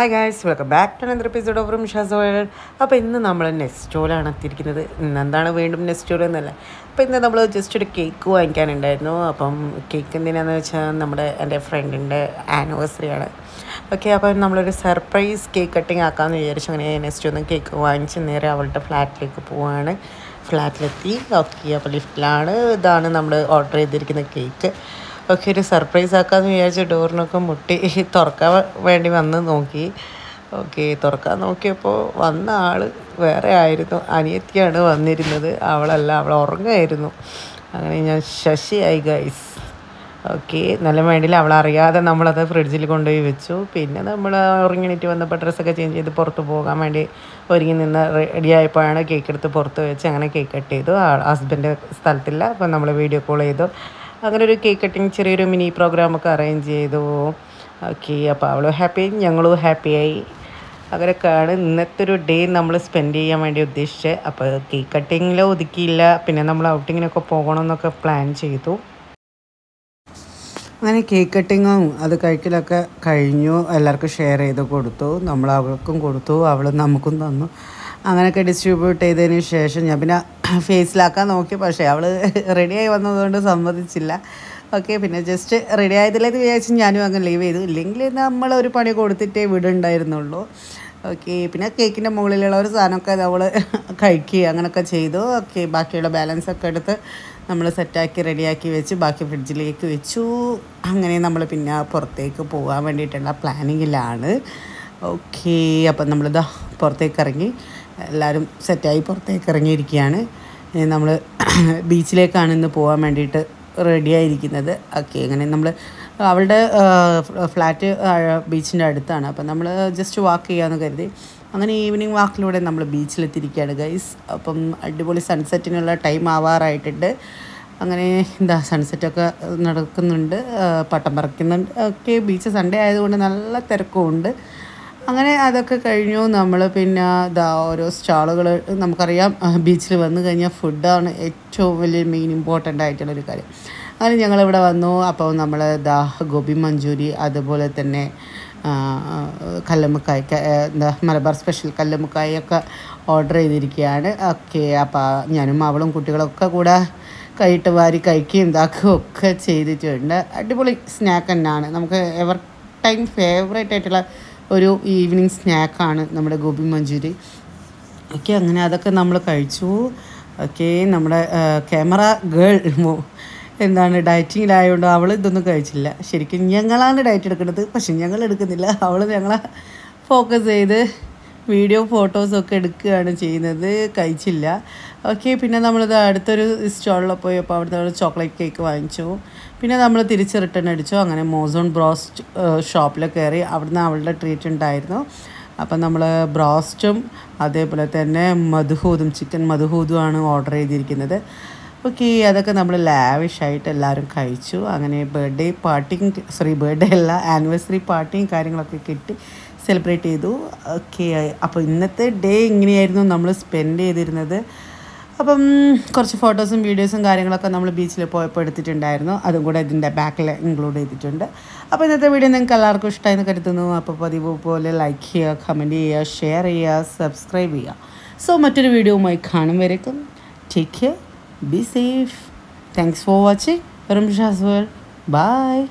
Hi guys, welcome back to another episode of Rumsha's World. അപ്പോൾ ഇന്ന് നമ്മൾ നെസ്റ്റോലാണ് എത്തിയിരിക്കുന്നത്. ഇന്നെന്താണ് വീണ്ടും നെസ്റ്റോൾ എന്നല്ല. അപ്പോൾ ഇന്ന് നമ്മൾ ജസ്റ്റ് ഒരു കേക്ക് വാങ്ങിക്കാനുണ്ടായിരുന്നു. അപ്പം കേക്ക് എന്തിനാണെന്ന് വെച്ചാൽ എൻ്റെ ഫ്രണ്ടിൻ്റെ ആനിവേഴ്സറിയാണ്. ഓക്കെ, അപ്പം നമ്മളൊരു സർപ്രൈസ് കേക്ക് കട്ടിങ് ആക്കാമെന്ന് വിചാരിച്ചു. അങ്ങനെ നെസ്റ്റോന്ന് കേക്ക് വാങ്ങിച്ച് നേരെ അവളുടെ ഫ്ലാറ്റിലേക്ക് പോവാണ്. ഫ്ലാറ്റിലെത്തി. ഓക്കെ, അപ്പോൾ ലിഫ്റ്റിലാണ്. ഇതാണ് നമ്മൾ ഓർഡർ ചെയ്തിരിക്കുന്ന കേക്ക്. ഓക്കെ, ഒരു സർപ്രൈസ് ആക്കാമെന്ന് വിചാരിച്ച ഡോറിനൊക്കെ മുട്ടി തുറക്കാൻ വേണ്ടി വന്ന് നോക്കി. ഓക്കെ, തുറക്കാൻ നോക്കിയപ്പോൾ വന്ന ആൾ വേറെ ആയിരുന്നു. അനിയത്തിയാണ് വന്നിരുന്നത്, അവളല്ല, അവൾ ഉറങ്ങായിരുന്നു. അങ്ങനെ ഞാൻ ശശിയായി ഗൈസ്. ഓക്കെ, നല്ല വേണ്ടിയില്ല, അവളറിയാതെ നമ്മളത് ഫ്രിഡ്ജിൽ കൊണ്ടുപോയി വെച്ചു. പിന്നെ നമ്മൾ ഉറങ്ങിണിട്ട് വന്നപ്പോൾ ഡ്രസ്സൊക്കെ ചേഞ്ച് ചെയ്ത് പുറത്ത് പോകാൻ വേണ്ടി ഒരുങ്ങി നിന്ന് റെഡി ആയപ്പോഴാണ് കേക്ക് എടുത്ത് പുറത്ത് വെച്ച് അങ്ങനെ കേക്ക് കട്ട് ചെയ്തു. ഹസ്ബൻഡ് സ്ഥലത്തില്ല, അപ്പം നമ്മൾ വീഡിയോ കോൾ ചെയ്തു. അങ്ങനെ ഒരു കേക്ക് കട്ടിങ് ചെറിയൊരു മിനി പ്രോഗ്രാമൊക്കെ അറേഞ്ച് ചെയ്തു. ഓക്കെ, അപ്പോൾ അവളും ഹാപ്പിയായി, ഞങ്ങളും ഹാപ്പിയായി. അങ്ങനെയൊക്കെയാണ് ഇന്നത്തെ ഒരു ഡേ നമ്മൾ സ്പെൻഡ് ചെയ്യാൻ വേണ്ടി ഉദ്ദേശിച്ചത്. അപ്പോൾ കേക്ക് കട്ടിങ്ങിൽ ഒതുക്കിയില്ല, പിന്നെ നമ്മൾ ഔട്ടിങ്ങിനൊക്കെ പോകണമെന്നൊക്കെ പ്ലാൻ ചെയ്തു. അങ്ങനെ കേക്ക് കട്ടിങ്ങും അത് കഴിക്കലൊക്കെ കഴിഞ്ഞു. എല്ലാവർക്കും ഷെയർ ചെയ്ത് കൊടുത്തു. നമ്മൾ അവൾക്കും കൊടുത്തു, അവൾ നമുക്കും തന്നു. അങ്ങനെയൊക്കെ ഡിസ്ട്രിബ്യൂട്ട് ചെയ്തതിന് ശേഷം ഞാൻ പിന്നെ ഫേസിലാക്കാൻ നോക്കി, പക്ഷേ അവൾ റെഡിയായി വന്നതുകൊണ്ട് സമ്മതിച്ചില്ല. ഓക്കെ, പിന്നെ ജസ്റ്റ് റെഡി ആയതില്ലെന്ന് വിചാരിച്ച് ഞാനും അങ്ങ് ലീവ് ചെയ്തു. ഇല്ലെങ്കിൽ നമ്മളൊരു പണി കൊടുത്തിട്ടേ വിടുണ്ടായിരുന്നുള്ളൂ. ഓക്കെ, പിന്നെ കേക്കിൻ്റെ മുകളിലുള്ള ഒരു സാധനമൊക്കെ നമ്മൾ കഴിക്കുക അങ്ങനെയൊക്കെ ചെയ്തു. ഓക്കെ, ബാക്കിയുള്ള ബാലൻസൊക്കെ എടുത്ത് നമ്മൾ സെറ്റാക്കി റെഡിയാക്കി വെച്ച് ബാക്കി ഫ്രിഡ്ജിലേക്ക് വെച്ചു. അങ്ങനെ നമ്മൾ പിന്നെ പുറത്തേക്ക് പോകാൻ വേണ്ടിയിട്ടുള്ള പ്ലാനിങ്ങിലാണ്. ഓക്കെ, അപ്പം നമ്മളിതാ പുറത്തേക്ക് ഇറങ്ങി, എല്ലാവരും സെറ്റായി പുറത്തേക്ക് ഇറങ്ങിയിരിക്കുകയാണ്. നമ്മൾ ബീച്ചിലേക്കാണ് ഇന്ന് പോകാൻ വേണ്ടിയിട്ട് റെഡിയായിരിക്കുന്നത്. ഓക്കെ, അങ്ങനെ നമ്മൾ അവളുടെ ഫ്ലാറ്റ് ബീച്ചിൻ്റെ അടുത്താണ്. അപ്പം നമ്മൾ ജസ്റ്റ് വാക്ക് ചെയ്യാമെന്ന് കരുതി അങ്ങനെ ഈവനിങ് വാക്കിലൂടെ നമ്മൾ ബീച്ചിലെത്തിയിരിക്കുകയാണ് ഗൈസ്. അപ്പം അടിപൊളി സൺസെറ്റിനുള്ള ടൈം ആവാറായിട്ടുണ്ട്. അങ്ങനെ എന്താ സൺസെറ്റൊക്കെ നടക്കുന്നുണ്ട്, പട്ടം പറക്കുന്നുണ്ട്. ഓക്കെ, ബീച്ച് സൺഡേ ആയതുകൊണ്ട് നല്ല തിരക്കുമുണ്ട്. അങ്ങനെ അതൊക്കെ കഴിഞ്ഞു. നമ്മൾ പിന്നെ ഓരോ സ്റ്റാളുകൾ, നമുക്കറിയാം ബീച്ചിൽ വന്നു കഴിഞ്ഞാൽ ഫുഡാണ് ഏറ്റവും വലിയ മെയിൻ ഇമ്പോർട്ടൻ്റ് ആയിട്ടുള്ളൊരു കാര്യം. അങ്ങനെ ഞങ്ങളിവിടെ വന്നു. അപ്പോൾ നമ്മൾ ഗോബി മഞ്ചൂരി, അതുപോലെ തന്നെ കല്ലുമ്മക്കായ, മലബാർ സ്പെഷ്യൽ കല്ലുമ്മക്കായൊക്കെ ഓർഡർ ചെയ്തിരിക്കുകയാണ്. ഓക്കെ, അപ്പോൾ ഞാനും അവളും കുട്ടികളൊക്കെ കൂടെ കൈയിട്ട് വാരി കഴിക്കുകയും ഇതാക്കുകയും ഒക്കെ ചെയ്തിട്ടുണ്ട്. അടിപൊളി സ്നാക്ക് തന്നെയാണ്, നമുക്ക് എവർ ടൈം ഫേവറേറ്റ് ആയിട്ടുള്ള ഒരു ഈവനിങ് സ്നാക്കാണ് നമ്മുടെ ഗോബി മഞ്ചൂരി. ഓക്കെ, അങ്ങനെ അതൊക്കെ നമ്മൾ കഴിച്ചു. ഓക്കെ, നമ്മുടെ ക്യാമറ ഗേൾ ഡയറ്റിങ്ങിലായതുകൊണ്ട് അവൾ ഇതൊന്നും കഴിച്ചില്ല. ശരിക്കും ഞങ്ങളാണ് ഡയറ്റ് എടുക്കുന്നത്, പക്ഷെ ഞങ്ങൾ എടുക്കുന്നില്ല. അവൾ ഞങ്ങളെ ഫോക്കസ് ചെയ്ത് വീഡിയോ ഫോട്ടോസൊക്കെ എടുക്കുകയാണ് ചെയ്യുന്നത്, കഴിച്ചില്ല. ഓക്കെ, പിന്നെ നമ്മളിത് അടുത്തൊരു സ്റ്റാളിൽ പോയപ്പോൾ അവിടുത്തെ ചോക്ലേറ്റ് കേക്ക് വാങ്ങിച്ചു. പിന്നെ നമ്മൾ തിരിച്ച് റിട്ടേൺ അടിച്ചു. അങ്ങനെ മോസോൺ ബ്രോസ്റ്റ് ഷോപ്പിൽ കയറി, അവിടുന്ന് അവളുടെ ട്രീറ്റ് ഉണ്ടായിരുന്നു. അപ്പം നമ്മൾ ബ്രോസ്റ്റും അതേപോലെ തന്നെ ചിക്കൻ മധുഹൂതുമാണ് ഓർഡർ ചെയ്തിരിക്കുന്നത്. ഓക്കെ, അതൊക്കെ നമ്മൾ ലാവിഷായിട്ട് എല്ലാവരും കഴിച്ചു. അങ്ങനെ ബർത്ത്ഡേ അല്ല, ആനിവേഴ്സറി പാർട്ടിയും കാര്യങ്ങളൊക്കെ കിട്ടി സെലിബ്രേറ്റ് ചെയ്തു. ഓക്കെ, അപ്പോൾ ഇന്നത്തെ ഡേ ഇങ്ങനെയായിരുന്നു നമ്മൾ സ്പെൻഡ് ചെയ്തിരുന്നത്. അപ്പം കുറച്ച് ഫോട്ടോസും വീഡിയോസും കാര്യങ്ങളൊക്കെ നമ്മൾ ബീച്ചിൽ പോയപ്പോൾ എടുത്തിട്ടുണ്ടായിരുന്നു. അതും കൂടെ ഇതിൻ്റെ ബാക്കിൽ ഇൻക്ലൂഡ് ചെയ്തിട്ടുണ്ട്. അപ്പോൾ ഇന്നത്തെ വീഡിയോ നിങ്ങൾക്ക് എല്ലാവർക്കും ഇഷ്ടമായെന്ന് കരുതുന്നു. അപ്പോൾ പതിവ് പോലെ ലൈക്ക് ചെയ്യുക, കമൻറ്റ് ചെയ്യുക, ഷെയർ ചെയ്യുക, സബ്സ്ക്രൈബ് ചെയ്യുക. സോ മറ്റൊരു വീഡിയോവുമായി കാണും വരേക്കും. Take care, be safe. Thanks for watching Rumsha's World. Bye.